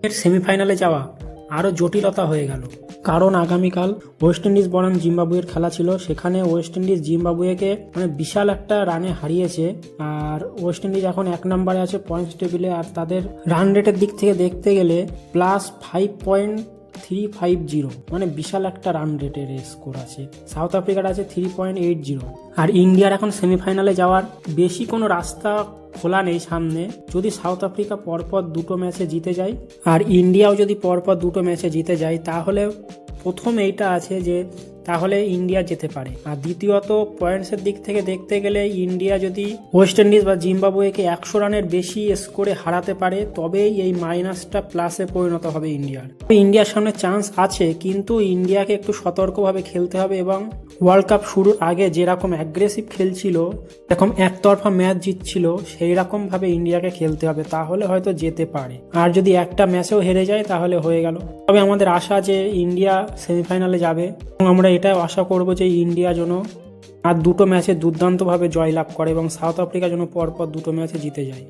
এর সেমিফাইনালে যাওয়া আরও জটিলতা হয়ে গেল, কারণ আগামীকাল ওয়েস্ট ইন্ডিজ বনাম জিম্বাবুয়ের খেলা ছিল। সেখানে ওয়েস্ট ইন্ডিজ জিম্বাবুয়েকে বিশাল একটা রানে হারিয়েছে। আর ওয়েস্ট ইন্ডিজ এখন 1 নম্বরে আছে পয়েন্টস টেবিলে। আর তাদের রান রেটের দিক থেকে দেখতে গেলে +5.350, বিশাল একটা রান রেটের স্কোর আছে। সাউথ আফ্রিকার আছে 3.80। আর ইন্ডিয়ার এখন সেমিফাইনালে যাওয়ার বেশি কোনো রাস্তা খোলা নেই সামনে, যদি সাউথ আফ্রিকা পরপর 2টো ম্যাচে জিতে যায় আর ইন্ডিয়াও যদি পরপর 2টো ম্যাচে জিতে যায়, তাহলে প্রথম এইটা আছে যে তাহলে ইন্ডিয়া যেতে পারে। আর দ্বিতীয়ত পয়েন্টসের দিক থেকে দেখতে গেলে ইন্ডিয়া যদি ওয়েস্ট ইন্ডিজ বা জিম্বাবুয়েকে 100 রানের বেশি স্কোরে হারাতে পারে, তবেই এই মাইনাসটা প্লাসে পরিণত হবে ইন্ডিয়ার। ইন্ডিয়ার সামনে চান্স আছে, কিন্তু ইন্ডিয়াকে একটু সতর্কভাবে খেলতে হবে এবং ওয়ার্ল্ড কাপ শুরুর আগে যেরকম অ্যাগ্রেসিভ খেলছিল, এরকম একতরফা ম্যাচ জিতছিল, সেই রকম ভাবে ইন্ডিয়াকে খেলতে হবে, তাহলে হয়তো যেতে পারে। আর যদি একটা ম্যাচেও হেরে যায় তাহলে হয়ে গেল। তবে আমাদের আশা যে ইন্ডিয়া সেমিফাইনালে যাবে এবং আমরা এটাও আশা করব যে ইন্ডিয়া যেন আর 2টো ম্যাচে দুর্দান্তভাবে জয়লাভ করে এবং সাউথ আফ্রিকা যেন পরপর 2টো ম্যাচে জিতে যায়।